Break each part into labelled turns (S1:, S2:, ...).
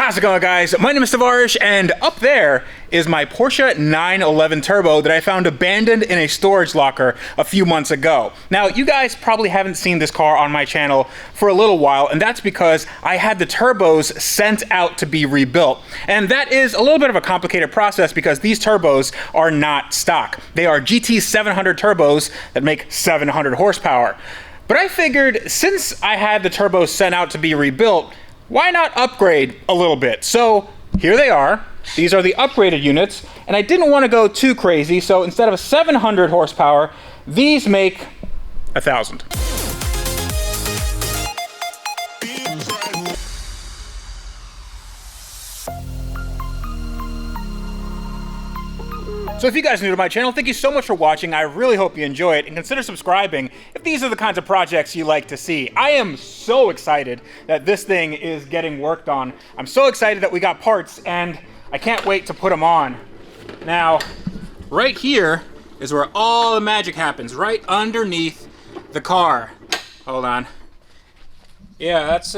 S1: How's it going, guys? My name is Tavarish, and up there is my Porsche 911 Turbo that I found abandoned in a storage locker a few months ago. Now, you guys probably haven't seen this car on my channel for a little while, and that's because I had the turbos sent out to be rebuilt. And that is a little bit of a complicated process because these turbos are not stock. They are GT 700 turbos that make 700 horsepower. But I figured since I had the turbos sent out to be rebuilt, why not upgrade a little bit? So here they are. These are the upgraded units, and I didn't want to go too crazy, so instead of a 700 horsepower, these make 1,000. So if you guys are new to my channel, thank you so much for watching. I really hope you enjoy it, and consider subscribing if these are the kinds of projects you like to see. I am so excited that this thing is getting worked on. I'm so excited that we got parts, and I can't wait to put them on. Now, right here is where all the magic happens, right underneath the car. Hold on. Yeah, that's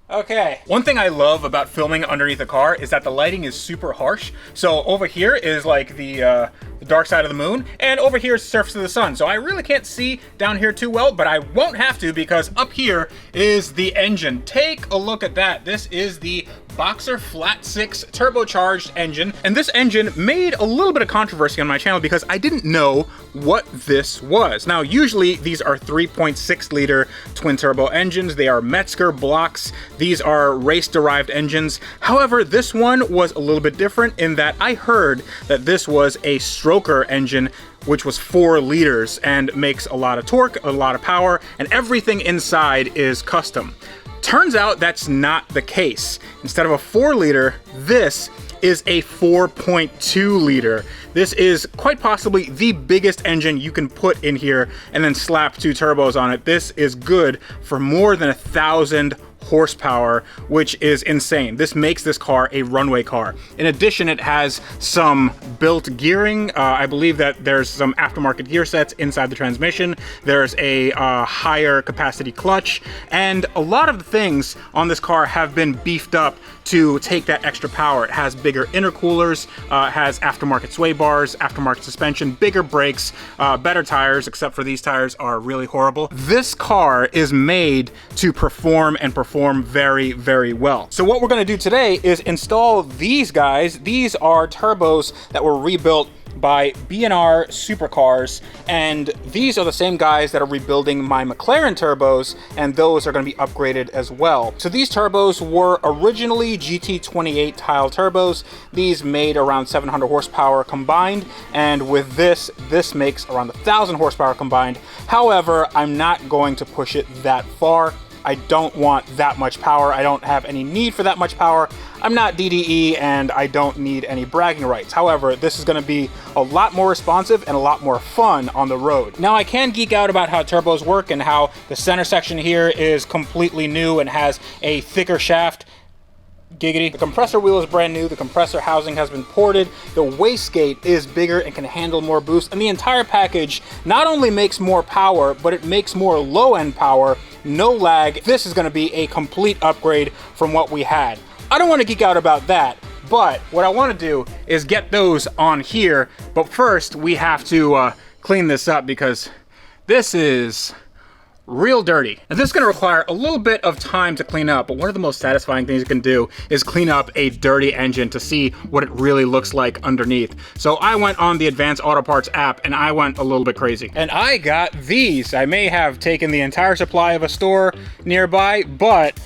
S1: okay. One thing I love about filming underneath a car is that the lighting is super harsh. So over here is like the dark side of the moon, and over here is the surface of the sun. So I really can't see down here too well, but I won't have to because up here is the engine. Take a look at that. This is the Boxer Flat 6 turbocharged engine, and this engine made a little bit of controversy on my channel because I didn't know what this was. Now, usually these are 3.6 liter twin turbo engines. They are Metzger blocks. These are race-derived engines. However, this one was a little bit different in that I heard that this was a stroker engine, which was 4 liters and makes a lot of torque, a lot of power, and everything inside is custom. Turns out that's not the case. Instead of a 4 liter, this is a 4.2 liter. This is quite possibly the biggest engine you can put in here and then slap 2 turbos on it. This is good for more than 1,000 horsepower, which is insane. This makes this car a runway car. In addition, it has some built gearing. I believe that there's some aftermarket gear sets inside the transmission. There's a higher capacity clutch, and a lot of the things on this car have been beefed up to take that extra power. It has bigger intercoolers, has aftermarket sway bars, aftermarket suspension, bigger brakes, better tires, except for these tires are really horrible. This car is made to perform and perform very, very well. So what we're gonna do today is install these guys. These are turbos that were rebuilt by B&R Supercars, and these are the same guys that are rebuilding my McLaren turbos, and those are going to be upgraded as well. So these turbos were originally GT28 tile turbos. These made around 700 horsepower combined, and with this makes around 1,000 horsepower combined. However, I'm not going to push it that far. I don't want that much power. I don't have any need for that much power. I'm not DDE, and I don't need any bragging rights. However, this is gonna be a lot more responsive and a lot more fun on the road. Now, I can geek out about how turbos work and how the center section here is completely new and has a thicker shaft. Giggity. The compressor wheel is brand new. The compressor housing has been ported. The wastegate is bigger and can handle more boost. And the entire package not only makes more power, but it makes more low-end power, no lag. This is going to be a complete upgrade from what we had. I don't want to geek out about that, but what I want to do is get those on here. But first, we have to clean this up because this is real dirty. And this is gonna require a little bit of time to clean up, but one of the most satisfying things you can do is clean up a dirty engine to see what it really looks like underneath. So I went on the Advanced Auto Parts app and I went a little bit crazy. And I got these. I may have taken the entire supply of a store nearby, but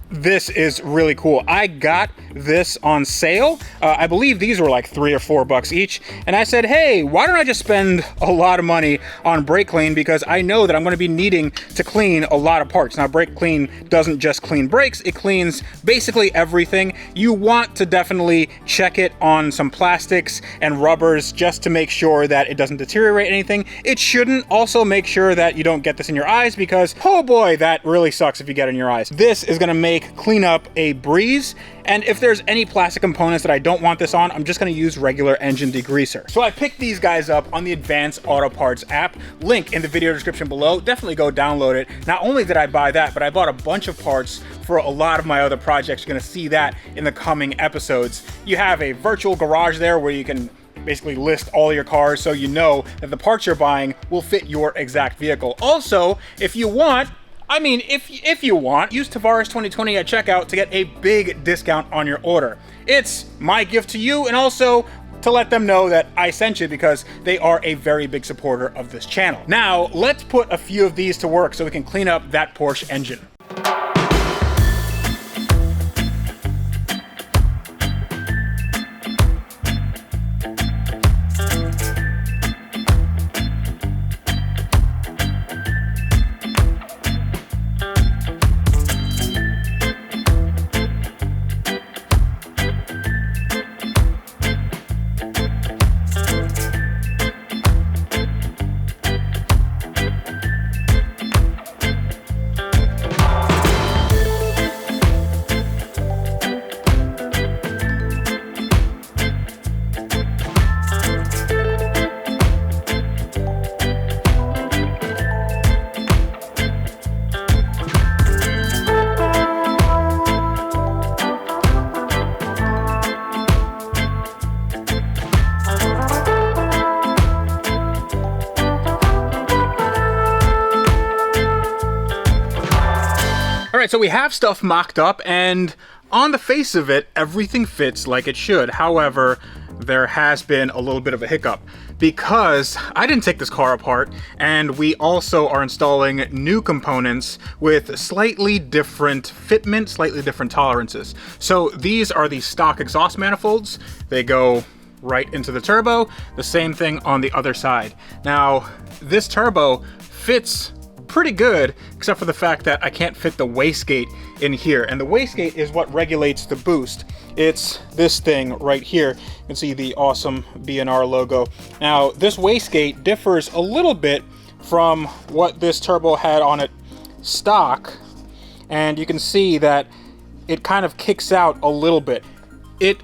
S1: this is really cool. I got this on sale. I believe these were like $3 or $4 each. And I said, hey, why don't I just spend a lot of money on brake clean, because I know that I'm going to be needing to clean a lot of parts. Now, brake clean doesn't just clean brakes, it cleans basically everything. You want to definitely check it on some plastics and rubbers just to make sure that it doesn't deteriorate anything. It shouldn't. Also make sure that you don't get this in your eyes, because oh boy, that really sucks if you get it in your eyes. This is going to make make cleanup a breeze. And if there's any plastic components that I don't want this on, I'm just gonna use regular engine degreaser. So I picked these guys up on the Advanced Auto Parts app, link in the video description below. Definitely go download it. Not only did I buy that, but I bought a bunch of parts for a lot of my other projects. You're gonna see that in the coming episodes. You have a virtual garage there where you can basically list all your cars so you know that the parts you're buying will fit your exact vehicle. Also, if you want, if you want, use Tavarish 2020 at checkout to get a big discount on your order. It's my gift to you, and also to let them know that I sent you, because they are a very big supporter of this channel. Now, let's put a few of these to work so we can clean up that Porsche engine. All right, so we have stuff mocked up, and on the face of it, everything fits like it should. However, there has been a little bit of a hiccup because I didn't take this car apart, and we also are installing new components with slightly different fitment, slightly different tolerances. So these are the stock exhaust manifolds. They go right into the turbo. The same thing on the other side. Now, this turbo fits pretty good, except for the fact that I can't fit the wastegate in here. And the wastegate is what regulates the boost. It's this thing right here. You can see the awesome B&R logo. Now, this wastegate differs a little bit from what this turbo had on it stock. And you can see that it kind of kicks out a little bit. It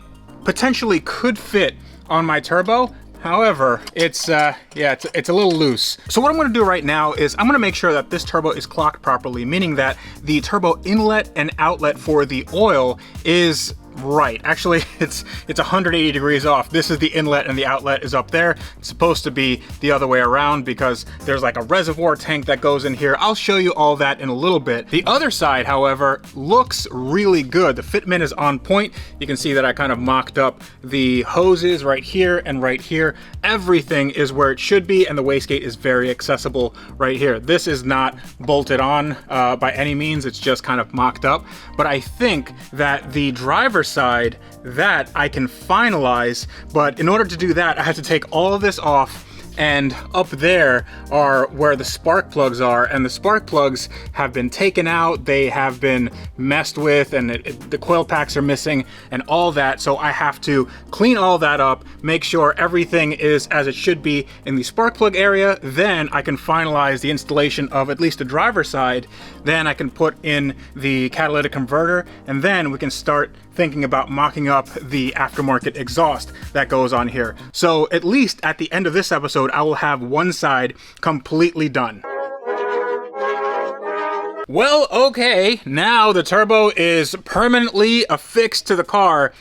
S1: potentially could fit on my turbo. However, it's a little loose. So what I'm gonna do right now is I'm gonna make sure that this turbo is clocked properly, meaning that the turbo inlet and outlet for the oil is right. Actually, it's 180 degrees off. This is the inlet and the outlet is up there. It's supposed to be the other way around because there's like a reservoir tank that goes in here. I'll show you all that in a little bit. The other side, however, looks really good. The fitment is on point. You can see that I kind of mocked up the hoses right here and right here. Everything is where it should be, and the wastegate is very accessible right here. This is not bolted on by any means. It's just kind of mocked up. But I think that the driver's side, that I can finalize, but in order to do that, I have to take all of this off, and up there are where the spark plugs are, and the spark plugs have been taken out, they have been messed with, and the coil packs are missing and all that. So I have to clean all that up, make sure everything is as it should be in the spark plug area. Then I can finalize the installation of at least the driver's side. Then I can put in the catalytic converter, and then we can start thinking about mocking up the aftermarket exhaust that goes on here. So at least at the end of this episode, I will have one side completely done. Well, okay, now the turbo is permanently affixed to the car,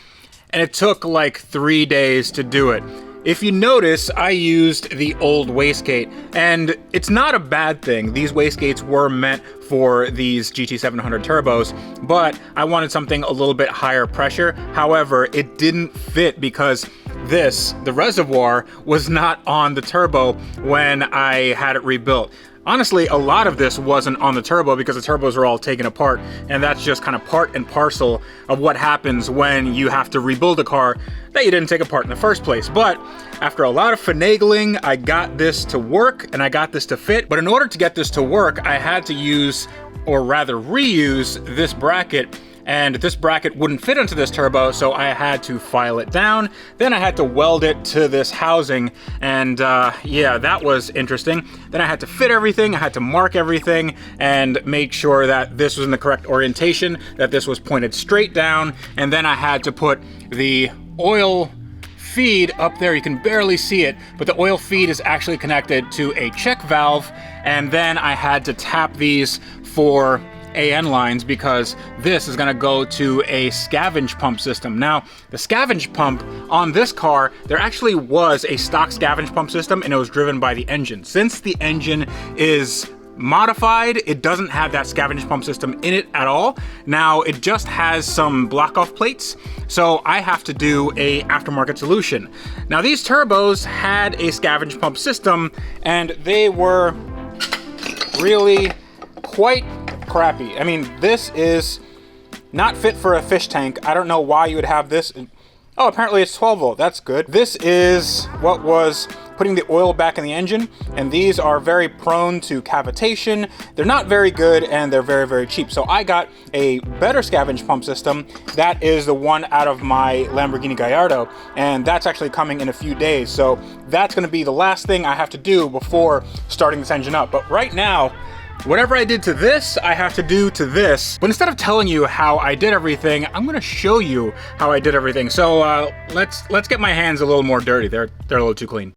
S1: and it took like 3 days to do it. If you notice, I used the old wastegate, and it's not a bad thing. These wastegates were meant for these GT700 turbos, but I wanted something a little bit higher pressure. However, it didn't fit because the reservoir was not on the turbo when I had it rebuilt. Honestly, a lot of this wasn't on the turbo because the turbos are all taken apart, and that's just kind of part and parcel of what happens when you have to rebuild a car that you didn't take apart in the first place. But after a lot of finagling, I got this to work and I got this to fit. But in order to get this to work, I had to use, or rather reuse, this bracket. and this bracket wouldn't fit into this turbo, so I had to file it down. Then I had to weld it to this housing, and yeah, that was interesting. Then I had to fit everything, I had to mark everything, and make sure that this was in the correct orientation, that this was pointed straight down, and then I had to put the oil feed up there. You can barely see it, but the oil feed is actually connected to a check valve, and then I had to tap these for AN lines because this is going to go to a scavenge pump system. Now, the scavenge pump on this car, there actually was a stock scavenge pump system, and it was driven by the engine. Since the engine is modified, it doesn't have that scavenge pump system in it at all. Now it just has some block off plates, so I have to do a aftermarket solution. Now these turbos had a scavenge pump system, and they were really quite crappy. I mean, this is not fit for a fish tank. I don't know why you would have this. Oh, apparently it's 12 volt. That's good. This is what was putting the oil back in the engine, and these are very prone to cavitation. They're not very good, and they're very, very cheap. So I got a better scavenge pump system. That is the one out of my Lamborghini Gallardo, and that's actually coming in a few days. So that's gonna be the last thing I have to do before starting this engine up. But right now, whatever I did to this, I have to do to this. But instead of telling you how I did everything, I'm gonna show you how I did everything. So let's get my hands a little more dirty. They're a little too clean.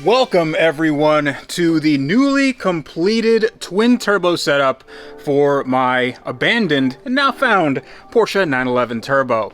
S1: Welcome everyone to the newly completed twin turbo setup for my abandoned and now found Porsche 911 Turbo.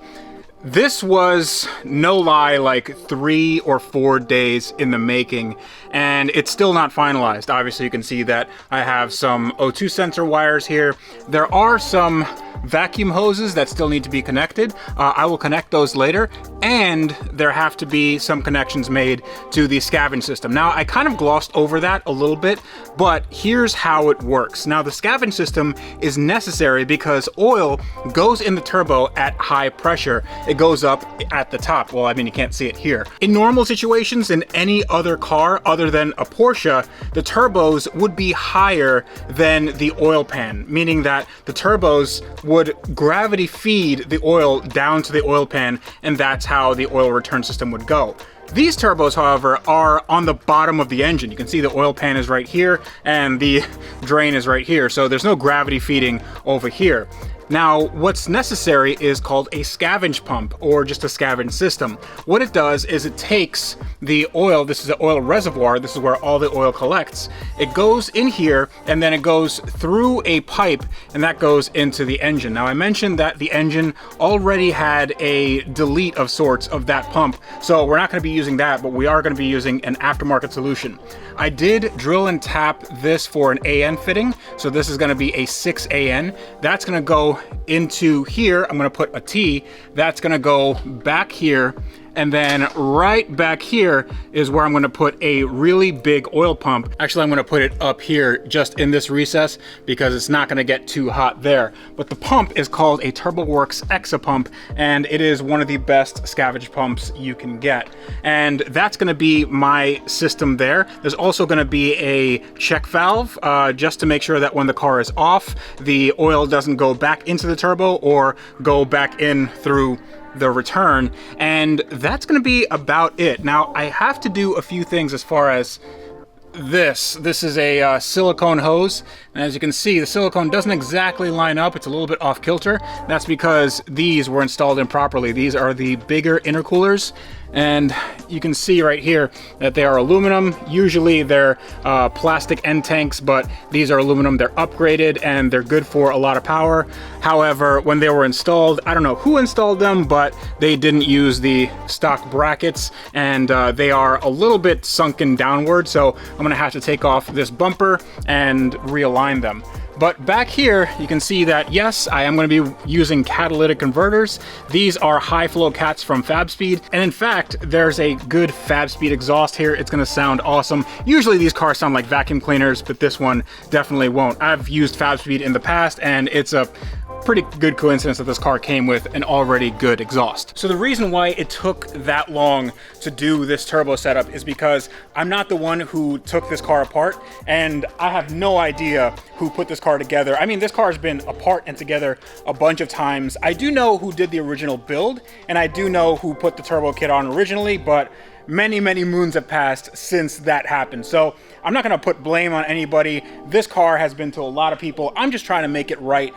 S1: This was, no lie, like 3 or 4 days in the making, and it's still not finalized. Obviously you can see that I have some O2 sensor wires here. There are some vacuum hoses that still need to be connected. I will connect those later, and there have to be some connections made to the scavenge system. Now, I kind of glossed over that a little bit, but here's how it works. Now, the scavenge system is necessary because oil goes in the turbo at high pressure. It goes up at the top. Well, I mean, you can't see it here. In normal situations, in any other car other than a Porsche, the turbos would be higher than the oil pan, meaning that the turbos would gravity feed the oil down to the oil pan, and that's how the oil return system would go. These turbos, however, are on the bottom of the engine. You can see the oil pan is right here and the drain is right here, so there's no gravity feeding over here. Now, what's necessary is called a scavenge pump, or just a scavenge system. What it does is it takes the oil, this is an oil reservoir, this is where all the oil collects. It goes in here, and then it goes through a pipe, and that goes into the engine. Now, I mentioned that the engine already had a delete of sorts of that pump, so we're not going to be using that, but we are going to be using an aftermarket solution. I did drill and tap this for an AN fitting, so this is going to be a 6 AN. That's going to go into here. I'm going to put a T. That's going to go back here, and then right back here is where I'm going to put a really big oil pump. Actually, I'm going to put it up here just in this recess because it's not going to get too hot there. But the pump is called a TurboWorks Exa pump, and it is one of the best scavenge pumps you can get. And that's going to be my system there. There's also going to be a check valve just to make sure that when the car is off, the oil doesn't go back into the turbo or go back in through the return, and that's going to be about it. Now, I have to do a few things as far as this. This is a silicone hose, and as you can see, the silicone doesn't exactly line up. It's a little bit off kilter. That's because these were installed improperly. These are the bigger intercoolers, and you can see right here that they are aluminum. Usually they're plastic end tanks, but these are aluminum. They're upgraded and they're good for a lot of power. However, when they were installed, I don't know who installed them, but they didn't use the stock brackets, and they are a little bit sunken downward, so I'm gonna have to take off this bumper and realign them. But back here, you can see that, yes, I am going to be using catalytic converters. These are high flow cats from FabSpeed. And in fact, there's a good FabSpeed exhaust here. It's going to sound awesome. Usually these cars sound like vacuum cleaners, but this one definitely won't. I've used FabSpeed in the past, and it's a pretty good coincidence that this car came with an already good exhaust. So the reason why it took that long to do this turbo setup is because I'm not the one who took this car apart, and I have no idea who put this car together. I mean, this car has been apart and together a bunch of times. I do know who did the original build, and I do know who put the turbo kit on originally, but many moons have passed since that happened. So I'm not gonna put blame on anybody. This car has been to a lot of people. I'm just trying to make it right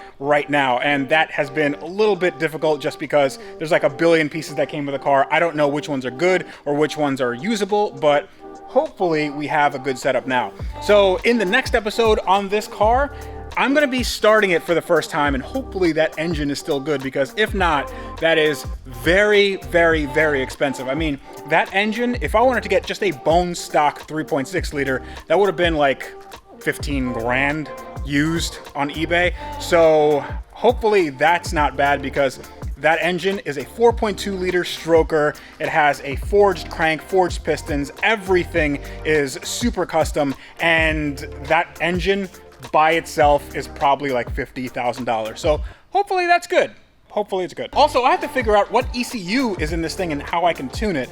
S1: now. And that has been a little bit difficult just because there's like a billion pieces that came with the car. I don't know which ones are good or which ones are usable, but hopefully we have a good setup now. So in the next episode on this car, I'm gonna be starting it for the first time, and hopefully that engine is still good, because if not, that is very expensive. I mean, that engine, if I wanted to get just a bone stock 3.6 liter, that would have been like 15 grand used on eBay. So hopefully that's not bad, because that engine is a 4.2 liter stroker. It has a forged crank, forged pistons. Everything is super custom, and that engine by itself is probably like $50,000. So hopefully that's good. Hopefully it's good. Also, I have to figure out what ECU is in this thing and how I can tune it.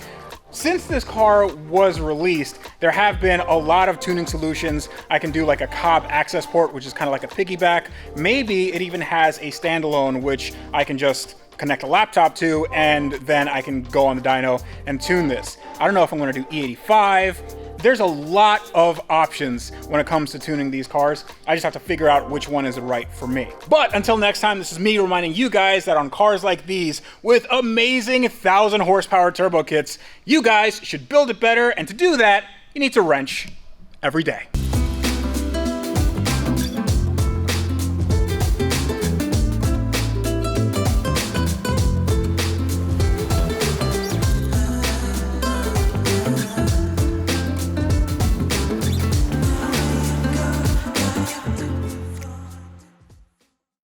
S1: Since this car was released, there have been a lot of tuning solutions. I can do like a Cobb access port, which is kind of like a piggyback. Maybe it even has a standalone, which I can just connect a laptop to, and then I can go on the dyno and tune this. I don't know if I'm gonna do E85. There's a lot of options when it comes to tuning these cars. I just have to figure out which one is right for me. But until next time, this is me reminding you guys that on cars like these with amazing 1,000 horsepower turbo kits, you guys should build it better. And to do that, you need to wrench every day.